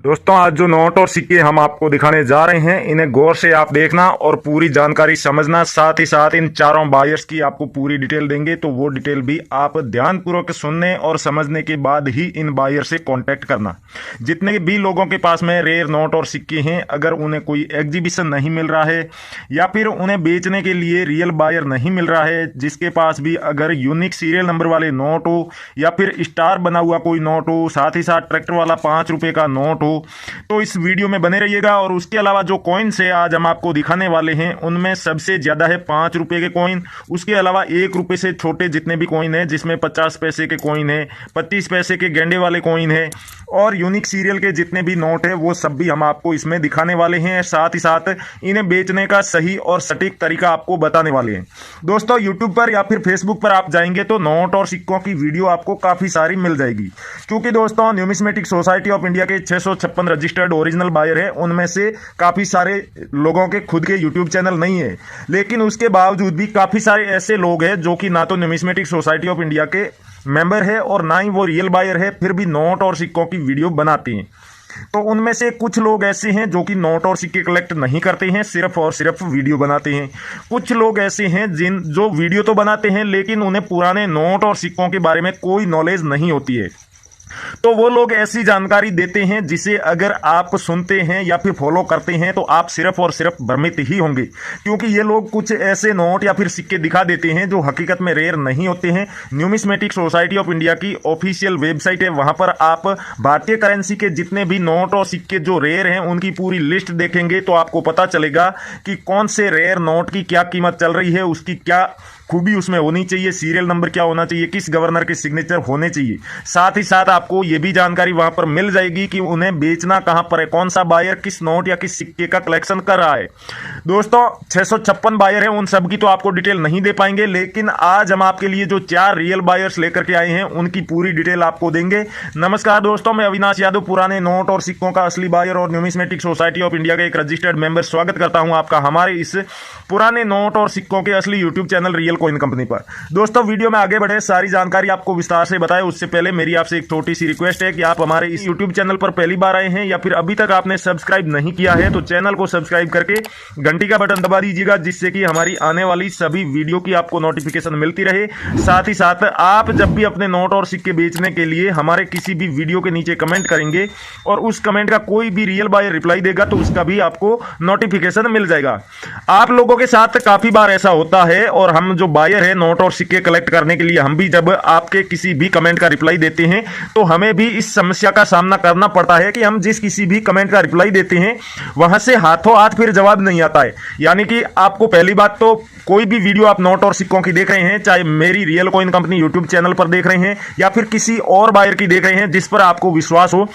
दोस्तों, आज जो नोट और सिक्के हम आपको दिखाने जा रहे हैं, इन्हें गौर से आप देखना और पूरी जानकारी समझना। साथ ही साथ इन चारों बायर्स की आपको पूरी डिटेल देंगे, तो वो डिटेल भी आप ध्यानपूर्वक सुनने और समझने के बाद ही इन बायर से कांटेक्ट करना। जितने भी लोगों के पास में रेयर नोट और सिक्के हैं, अगर उन्हें कोई एग्जीबिशन नहीं मिल रहा है या फिर उन्हें बेचने के लिए रियल बायर नहीं मिल रहा है, जिसके पास भी अगर यूनिक सीरियल नंबर वाले नोट हो या फिर स्टार बना हुआ कोई नोट हो, साथ ही साथ ट्रैक्टर वाला 5 रुपए का नोट हो, तो इस वीडियो में बने रहिएगा। और उसके अलावा जो कॉइन्स है आज हम आपको दिखाने वाले हैं, उनमें सबसे ज्यादा है 5 रुपए के कॉइन। उसके अलावा 1 रुपए से छोटे जितने भी कॉइन है, जिसमें 50 पैसे के कॉइन है, 25 पैसे के गेंडे वाले कॉइन है और यूनिक सीरियल के जितने भी नोट है, वो सब भी हम आपको इसमें दिखाने वाले हैं। साथ ही साथ इन्हें बेचने का सही और सटीक तरीका आपको बताने वाले हैं। दोस्तों, यूट्यूब पर या फिर फेसबुक पर आप जाएंगे तो नोट और सिक्कों की वीडियो आपको काफी सारी मिल जाएगी, क्योंकि दोस्तों न्यूमिस्मेटिक सोसाइटी ऑफ इंडिया के 656 रजिस्टर्ड ओरिजिनल बायर है, उनमें से काफी सारे लोगों के खुद के यूट्यूब चैनल नहीं है, लेकिन उसके बावजूद भी काफी सारे ऐसे लोग हैं जो कि ना तो न्यूमिस्मेटिक सोसाइटी ऑफ इंडिया के मेंबर है और ना ही वो रियल बायर है, फिर भी नोट और सिक्कों की वीडियो बनाते हैं। तो उनमें से कुछ लोग ऐसे हैं जो कि नोट और सिक्के कलेक्ट नहीं करते हैं, सिर्फ और सिर्फ वीडियो बनाते हैं। कुछ लोग ऐसे हैं जो वीडियो तो बनाते हैं, लेकिन उन्हें पुराने नोट और सिक्कों के बारे में कोई नॉलेज नहीं होती है। तो वो लोग ऐसी जानकारी देते हैं जिसे अगर आप सुनते हैं या फिर फॉलो करते हैं तो आप सिर्फ और सिर्फ भ्रमित ही होंगे, क्योंकि ये लोग कुछ ऐसे नोट या फिर सिक्के दिखा देते हैं जो हकीकत में रेयर नहीं होते हैं। न्यूमिस्मेटिक सोसाइटी ऑफ इंडिया की ऑफिशियल वेबसाइट है, वहां पर आप भारतीय करेंसी के जितने भी नोट और सिक्के जो रेयर हैं उनकी पूरी लिस्ट देखेंगे तो आपको पता चलेगा कि कौन से रेयर नोट की क्या कीमत चल रही है, उसकी क्या खूबी उसमें होनी चाहिए, सीरियल नंबर क्या होना चाहिए, किस गवर्नर के सिग्नेचर होने चाहिए। साथ ही साथ आपको यह भी जानकारी वहां पर मिल जाएगी कि उन्हें बेचना कहां पर है, कौन सा बायर किस नोट या किस सिक्के का कलेक्शन कर रहा है। दोस्तों, 656 बायर है, उन सब की तो आपको डिटेल नहीं दे पाएंगे, लेकिन आज हम आपके लिए जो 4 रियल बायर्स लेकर के आए हैं उनकी पूरी डिटेल आपको देंगे। नमस्कार दोस्तों, मैं अविनाश यादव, पुराने नोट और सिक्कों का असली बायर और न्यूमिस्मेटिक सोसाइटी ऑफ इंडिया का एक रजिस्टर्ड मेंबर, स्वागत करता हूं आपका हमारे इस पुराने नोट और सिक्कों के असली YouTube channel real coin company पर। दोस्तों, वीडियो में आगे बढ़े, सारी जानकारी आपको विस्तार से बताए उससे पहले मेरी आपसे एक छोटी सी रिक्वेस्ट है कि आप हमारे इस यूट्यूब चैनल पर पहली बार आए हैं या फिर अभी तक आपने सब्सक्राइब नहीं किया है तो चैनल को सब्सक्राइब करके घंटी का बटन दबा दीजिएगा, जिससे कि हमारी आने वाली सभी वीडियो की आपको नोटिफिकेशन मिलती रहे। साथ ही साथ आप जब भी अपने नोट और सिक्के बेचने के लिए हमारे किसी भी वीडियो के नीचे कमेंट करेंगे और उस कमेंट का कोई भी रियल बायर रिप्लाई देगा तो उसका भी आपको नोटिफिकेशन मिल जाएगा। आप लोगों के साथ काफी बार ऐसा होता है और हम जो बायर है नोट और सिक्के कलेक्ट करने के लिए हम भी जब आपके किसी भी कमेंट का रिप्लाई देते हैं तो हमें भी इस समस्या का सामना करना पड़ता है कि हम जिस किसी भी कमेंट का रिप्लाई देते हैं वहां से हाथों हाथ फिर जवाब नहीं आता है। यानी कि आपको पहली बात तो कोई भी वीडियो आप नोट और सिक्कों की देख रहे हैं, चाहे मेरी real coin company YouTube channel पर देख रहे हैं या फिर किसी और बायर की देख रहे हैं जिस पर आपको विश्वास हो,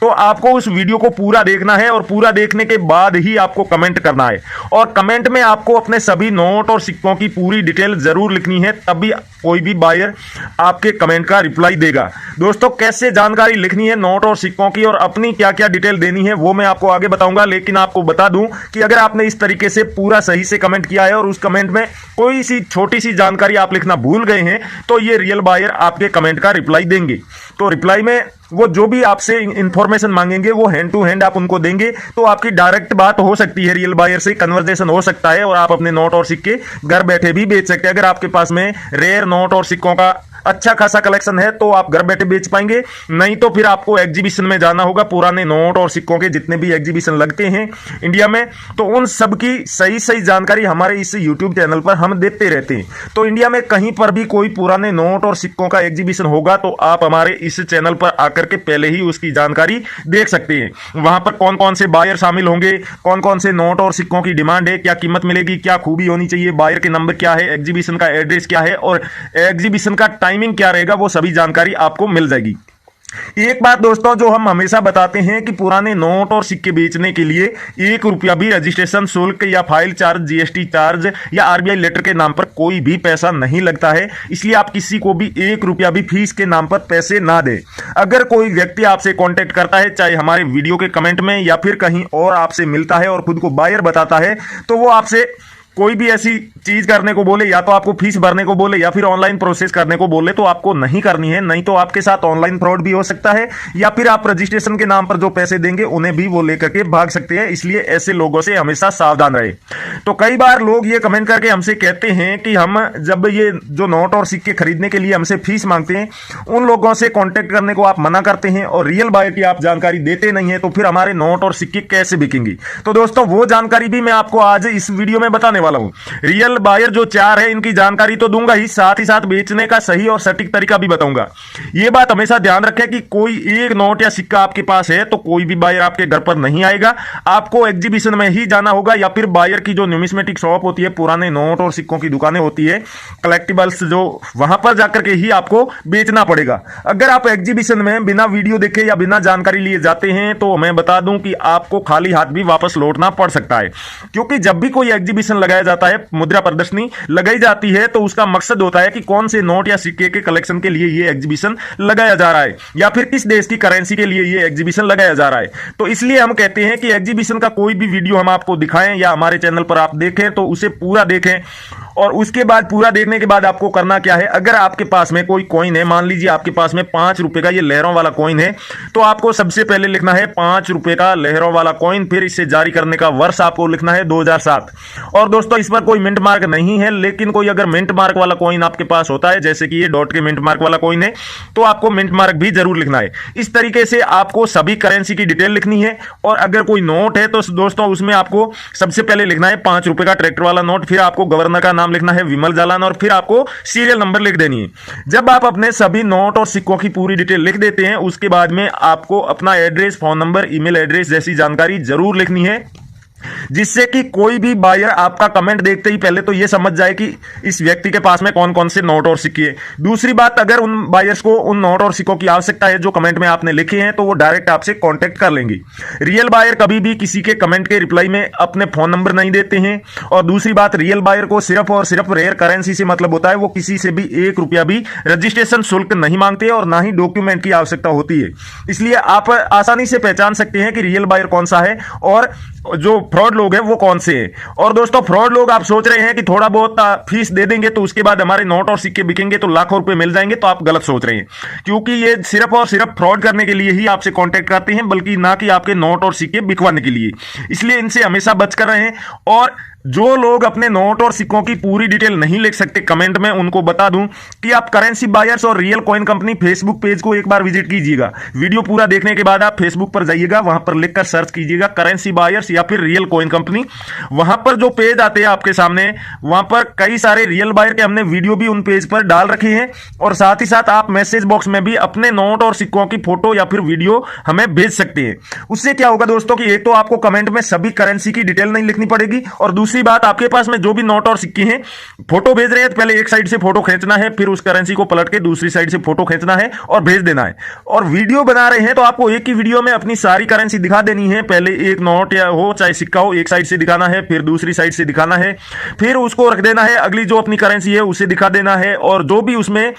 तो आपको उस वीडियो को पूरा देखना है और पूरा देखने के बाद ही आपको कमेंट करना है। और कमेंट में आपको अपने सभी नोट और सिक्कों की पूरी डिटेल जरूर लिखनी है, तभी कोई भी बायर आपके कमेंट का रिप्लाई देगा। दोस्तों, कैसे जानकारी लिखनी है नोट और सिक्कों की और अपनी क्या क्या डिटेल देनी है वो मैं आपको आगे बताऊंगा, लेकिन आपको बता दूं कि अगर आपने इस तरीके से पूरा सही से कमेंट किया है और उस कमेंट में कोई सी छोटी सी जानकारी आप लिखना भूल गए हैं तो ये रियल बायर आपके कमेंट का रिप्लाई देंगे। तो रिप्लाई में वो जो भी आपसे इंफॉर्मेशन मांगेंगे वो हैंड टू हैंड आप उनको देंगे, तो आपकी डायरेक्ट बात हो सकती है, रियल बायर से कन्वर्सेशन हो सकता है और आप अपने नोट और सिक्के घर बैठे भी बेच सकते हैं। अगर आपके पास में रेयर नोट और सिक्कों का अच्छा खासा कलेक्शन है तो आप घर बैठे बेच पाएंगे, नहीं तो फिर आपको एग्जीबिशन में जाना होगा। पुराने नोट और सिक्कों के जितने भी एग्जीबिशन लगते हैं इंडिया में, तो उन सब की सही सही जानकारी हमारे इस यूट्यूब चैनल पर हम देते रहते हैं। तो इंडिया में कहीं पर भी कोई पुराने नोट और सिक्कों का एग्जीबिशन होगा तो आप हमारे इस चैनल पर आकर के पहले ही उसकी जानकारी देख सकते हैं। वहां पर कौन कौन से बायर शामिल होंगे, कौन कौन से नोट और सिक्कों की डिमांड है, क्या कीमत मिलेगी, क्या खूबी होनी चाहिए, बायर के नंबर क्या है, एग्जीबिशन का एड्रेस क्या है और एग्जीबिशन का टाइमिंग क्या रहेगा, वो सभी जानकारी आपको मिल जाएगी। एक बात दोस्तों जो हम हमेशा बताते हैं कि पुराने नोट और सिक्के बेचने के लिए 1 रुपया भी रजिस्ट्रेशन शुल्क या फाइल चार्ज, जीएसटी चार्ज या आरबीआई लेटर के नाम पर कोई भी पैसा नहीं लगता है, इसलिए आप किसी को भी 1 रुपया भी फीस के नाम पर पैसे ना दें। अगर कोई व्यक्ति आपसे कांटेक्ट करता है, चाहे हमारे वीडियो के कमेंट में या फिर कहीं और आपसे मिलता है और खुद को बायर बताता है, तो वो आपसे कोई भी ऐसी चीज करने को बोले, या तो आपको फीस भरने को बोले या फिर ऑनलाइन प्रोसेस करने को बोले, तो आपको नहीं करनी है। नहीं तो आपके साथ ऑनलाइन फ्रॉड भी हो सकता है, या फिर आप रजिस्ट्रेशन के नाम पर जो पैसे देंगे उन्हें भी वो लेकर के भाग सकते हैं। इसलिए ऐसे लोगों से हमेशा सावधान रहे। तो कई बार लोग ये कमेंट करके हमसे कहते हैं कि हम जब ये जो नोट और सिक्के खरीदने के लिए हमसे फीस मांगते हैं, उन लोगों से कॉन्टेक्ट करने को आप मना करते हैं और रियल बायर की आप जानकारी देते नहीं है, तो फिर हमारे नोट और सिक्के कैसे बिकेंगी। तो दोस्तों वो जानकारी भी मैं आपको आज इस वीडियो में बताने वाला हूं। रियल बायर जो 4 है इनकी जानकारी तो दूंगा ही, साथ ही साथ बेचने का सही और सटीक तरीका भी बताऊंगा। यह बात हमेशा ध्यान रखें कि कोई एक नोट या सिक्का आपके पास है तो कोई भी बायर आपके घर पर नहीं आएगा, आपको एग्जीबिशन में ही जाना होगा, या फिर बायर की जो न्यूमिस्मेटिक शॉप होती है, पुराने नोट और सिक्कों की दुकानें होती है, कलेक्टिबल्स, जो वहां पर जाकर के ही आपको बेचना पड़ेगा। अगर आप एग्जीबिशन में बिना वीडियो देखे या बिना जानकारी लिए जाते हैं तो मैं बता दूं कि आपको खाली हाथ भी वापस लौटना पड़ सकता है, क्योंकि जब भी कोई एग्जीबिशन लगाया जाता है, मुद्रा प्रदर्शनी लगाई जाती है, तो उसका मकसद होता है कि कौन से नोट या सिक्के के कलेक्शन के लिए यह एग्जीबिशन लगाया जा रहा है, या फिर किस देश की करेंसी के लिए यह एग्जीबिशन लगाया जा रहा है। तो इसलिए हम कहते हैं कि एग्जीबिशन का कोई भी वीडियो हम आपको दिखाएं या हमारे चैनल पर आप देखें तो उसे पूरा देखें, और उसके बाद पूरा देखने के बाद आपको करना क्या है, अगर आपके पास में कोई कॉइन है, मान लीजिए आपके पास में 5 रुपए का ये लहरों वाला कॉइन है, तो आपको सबसे पहले लिखना है 5 रुपए का लहरों वाला कॉइन, फिर इसे जारी करने का वर्ष आपको लिखना है 2007। और दोस्तों इस पर कोई मिंट मार्क नहीं है, लेकिन कोई अगर मिंट मार्क वाला कॉइन आपके पास होता है, जैसे कि ये डॉट के मिंट मार्क वाला कॉइन है, तो आपको मिंट मार्क भी जरूर लिखना है। इस तरीके से आपको सभी करेंसी की डिटेल लिखनी है। और अगर कोई नोट है तो दोस्तों उसमें आपको सबसे पहले लिखना है 5 रुपए का ट्रैक्टर वाला नोट, फिर आपको गवर्नर का नाम लिखना है विमल जालान, और फिर आपको सीरियल नंबर लिख देनी है। जब आप अपने सभी नोट और सिक्कों की पूरी डिटेल लिख देते हैं, उसके बाद में आपको अपना address, phone number, email address जैसी जानकारी जरूर लिखनी है, जिससे कि कोई भी बायर आपका कमेंट देखते ही पहले तो यह समझ जाए कि इस व्यक्ति के पास में कौन कौन से नोट और सिक्के हैं। दूसरी बात, अगर उन बायर्स को उन नोट और सिक्कों की आवश्यकता है जो कमेंट में आपने लिखे हैं, तो वो डायरेक्ट आपसे कांटेक्ट कर लेंगे। रियल बायर कभी भी किसी के कमेंट के रिप्लाई में अपने फोन नंबर नहीं देते हैं। और दूसरी बात, रियल बायर को सिर्फ और सिर्फ रेयर करेंसी से मतलब होता है, वो किसी से भी 1 रुपया भी रजिस्ट्रेशन शुल्क नहीं मांगते और ना ही डॉक्यूमेंट की आवश्यकता होती है। इसलिए आप आसानी से पहचान सकते हैं कि रियल बायर कौन सा है और जो फ्रॉड लोग हैं वो कौन से हैं। और दोस्तों फ्रॉड लोग, आप सोच रहे हैं कि थोड़ा बहुत फीस दे देंगे तो उसके बाद हमारे नोट और सिक्के बिकेंगे तो लाखों रुपए मिल जाएंगे, तो आप गलत सोच रहे हैं, क्योंकि ये सिर्फ और सिर्फ फ्रॉड करने के लिए ही आपसे कांटेक्ट करते हैं, बल्कि ना कि आपके नोट और सिक्के बिकवाने के लिए। इसलिए इनसे हमेशा बच कर रहें। और जो लोग अपने नोट और सिक्कों की पूरी डिटेल नहीं लिख सकते कमेंट में, उनको बता दूं कि आप करेंसी बायर्स और real coin company Facebook page को एक बार विजिट कीजिएगा। वीडियो पूरा देखने के बाद आप फेसबुक पर जाइएगा, वहां पर लिखकर सर्च कीजिएगा करेंसी बायर्स या फिर रियल कॉइन कंपनी। वहां पर जो पेज आते हैं आपके सामने, वहां पर कई सारे रियल बायर के हमने वीडियो भी उन पेज पर डाल रखे हैं, और साथ ही साथ आप मैसेज बॉक्स में भी अपने नोट और सिक्कों की फोटो या फिर वीडियो हमें भेज सकते हैं। उससे क्या होगा दोस्तों कि एक तो आपको कमेंट में सभी करेंसी की डिटेल नहीं लिखनी पड़ेगी, और दूसरी बात, आपके पास में जो भी नोट और सिक्के हैं, फोटो भेज रहे हैं तो पहले एक साइड से फोटो खींचना है, फिर उस करेंसी को पलट के दूसरी साइड से फोटो खींचना है और भेज देना है। और वीडियो बना रहे हैं तो आपको एक ही वीडियो में अपनी सारी करेंसी दिखा देनी है। पहले एक नोट या हो चाहे सिक्का हो, एक साइड से दिखाना है, फिर दूसरी साइड से दिखाना है, फिर उसको रख देना है, अगली जो अपनी करेंसी है उसे दिखा देना है। और जो भी उसमें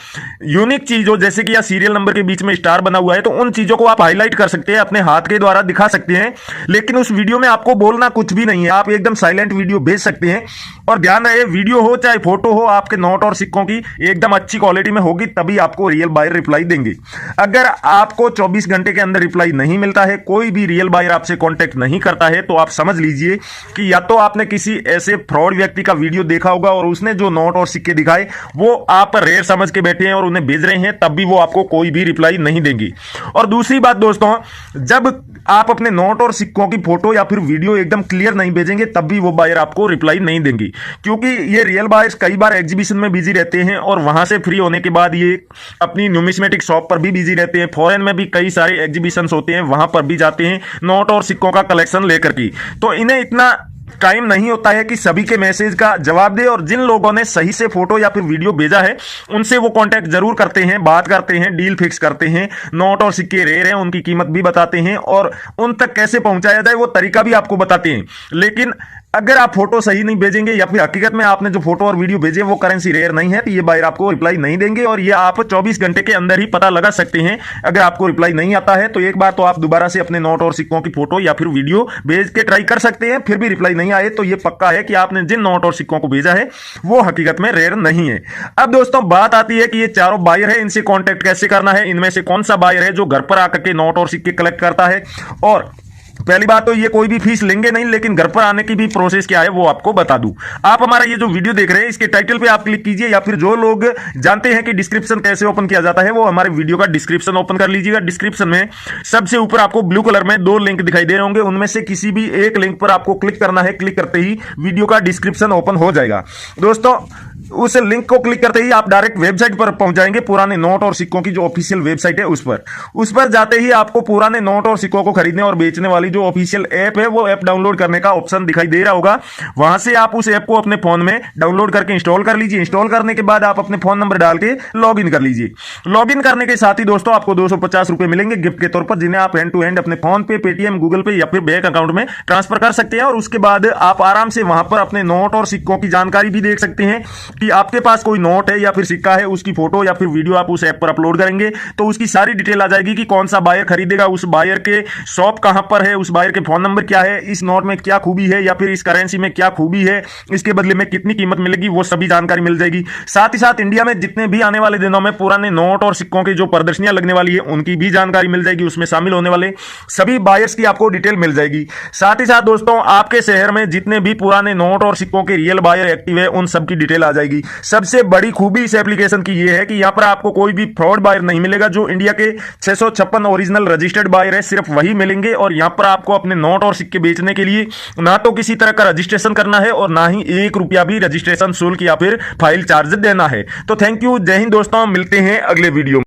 यूनिक चीज हो, जैसे कि या सीरियल नंबर के बीच में स्टार बना हुआ है, तो उन चीजों को आप हाईलाइट कर सकते हैं, अपने हाथ के द्वारा दिखा सकते हैं। लेकिन उस वीडियो में आपको बोलना कुछ भी नहीं है, आप एकदम साइलेंट वीडियो भेज सकते हैं। और ध्यान रहे, वीडियो हो चाहे फोटो हो, आपके नोट और सिक्कों की एकदम अच्छी क्वालिटी में होगी, तभी आपको रियल बायर रिप्लाई देंगे। अगर आपको 24 घंटे के अंदर रिप्लाई नहीं मिलता है, कोई भी रियल बायर आपसे कांटेक्ट नहीं करता है, तो आप समझ लीजिए कि या तो आपने किसी ऐसे फ्रॉड व्यक्ति का वीडियो देखा होगा और उसने जो नोट और सिक्के दिखाए वो आप रेयर समझ के बैठे हैं और उन्हें भेज रहे हैं, तब भी वो आपको कोई भी रिप्लाई नहीं देंगी। और दूसरी बात दोस्तों, जब आप अपने नोट और सिक्कों की फोटो या फिर वीडियो एकदम क्लियर नहीं भेजेंगे, तब भी वो बायर आपको रिप्लाई नहीं देंगी, क्योंकि ये रियल बायर्स कई बार एग्जीबिशन में बिजी रहते हैं और वहां से फ्री होने के बाद ये अपनी न्यूमिस्मेटिक शॉप पर भी बिजी रहते हैं। फॉरेन में भी कई सारे एग्जीबिशंस होते हैं, वहां पर भी जाते हैं नोट और सिक्कों का कलेक्शन लेकर की। तो इन्हें इतना टाइम नहीं होता है कि सभी के मैसेज का जवाब दे। और जिन लोगों ने सही से फोटो या फिर वीडियो भेजा है उनसे वो कांटेक्ट जरूर करते हैं, बात करते हैं, डील फिक्स करते हैं, नोट और सिक्के रेयर हैं उनकी कीमत भी बताते हैं और उन तक कैसे पहुंचाया जाए वो तरीका भी आपको बताते हैं। लेकिन अगर आप फोटो सही नहीं भेजेंगे या फिर हकीकत में आपने जो फोटो और वीडियो भेजे वो करेंसी रेयर नहीं है, तो ये बायर आपको रिप्लाई नहीं देंगे और ये आप 24 घंटे के अंदर ही पता लगा सकते हैं। अगर आपको रिप्लाई नहीं आता है तो एक बार तो आप दोबारा से अपने नोट और सिक्कों की फोटो या फिर वीडियो भेज के ट्राई कर सकते हैं, फिर भी रिप्लाई नहीं आए तो ये पक्का है कि आपने जिन नोट और सिक्कों को भेजा है वो हकीकत में रेयर नहीं है। अब दोस्तों बात आती है कि ये चारों बायर है, इनसे कॉन्टेक्ट कैसे करना है, इनमें से कौन सा बायर है जो घर पर आकर के नोट और सिक्के कलेक्ट करता है। और पहली बात तो ये कोई भी फीस लेंगे नहीं, लेकिन घर पर आने की भी प्रोसेस क्या है वो आपको बता दूं। आप हमारा ये जो वीडियो देख रहे हैं इसके टाइटल पे आप क्लिक कीजिए, या फिर जो लोग जानते हैं कि डिस्क्रिप्शन कैसे ओपन किया जाता है वो हमारे वीडियो का डिस्क्रिप्शन ओपन कर लीजिएगा। डिस्क्रिप्शन में सबसे ऊपर आपको ब्लू कलर में 2 लिंक दिखाई दे रहे होंगे, उनमें से किसी भी एक लिंक पर आपको क्लिक करना है। क्लिक करते ही वीडियो का डिस्क्रिप्शन ओपन हो जाएगा। दोस्तों उस लिंक को क्लिक करते ही आप डायरेक्ट वेबसाइट पर पहुंच जाएंगे, पुराने नोट और सिक्कों की जो ऑफिशियल वेबसाइट है उस पर जाते ही आपको पुराने नोट और सिक्कों को खरीदने और बेचने वाली जो ऑफिशियल ऐप है वो ऐप डाउनलोड करने का ऑप्शन दिखाई दे रहा होगा। वहां से आप उस ऐप को अपने फोन में डाउनलोड करके इंस्टॉल कर लीजिए। इंस्टॉल करने के बाद आप अपने फोन नंबर डाल के लॉग इन कर लीजिए। लॉग इन करने के साथ ही दोस्तों आपको 250 रुपए मिलेंगे गिफ्ट के तौर पर, जिन्हें आप हैंड टू हैंड अपने फोन पे, पेटीएम, गूगल पे या फिर बैंक अकाउंट में ट्रांसफर कर सकते हैं। और उसके बाद आप आराम से वहां पर अपने नोट और सिक्कों की जानकारी भी देख सकते हैं कि आपके पास कोई नोट है या फिर सिक्का है, उसकी फोटो या फिर वीडियो आप उस ऐप पर अपलोड करेंगे तो उसकी सारी डिटेल आ जाएगी कि कौन सा बायर खरीदेगा, उस बायर के शॉप कहां पर है, उस बायर के फोन नंबर क्या है, इस नोट में क्या खूबी है या फिर इस करेंसी में क्या खूबी है, इसके बदले में कितनी कीमत मिलेगी, वो सभी जानकारी मिल जाएगी। साथ ही साथ इंडिया में जितने भी आने वाले दिनों में पुराने नोट और सिक्कों की जो प्रदर्शनियां लगने वाली है उनकी भी जानकारी मिल जाएगी, उसमें शामिल होने वाले सभी बायर्स की आपको डिटेल मिल जाएगी। साथ ही साथ दोस्तों आपके शहर में जितने भी पुराने नोट और सिक्कों के रियल बायर एक्टिव है उन सबकी डिटेल आ जाएगी। सबसे बड़ी खूबी इस एप्लीकेशन की यह है कि यहां पर आपको कोई भी फ्रॉड बायर नहीं मिलेगा। जो इंडिया के 656 ओरिजिनल रजिस्टर्ड बायर है सिर्फ वही मिलेंगे, और यहां पर आपको अपने नोट और सिक्के बेचने के लिए ना तो किसी तरह का रजिस्ट्रेशन करना है और ना ही 1 रुपया भी रजिस्ट्रेशन शुल्क या फिर फाइल चार्ज देना है। तो थैंक यू, जय हिंद दोस्तों, मिलते हैं अगले वीडियो में।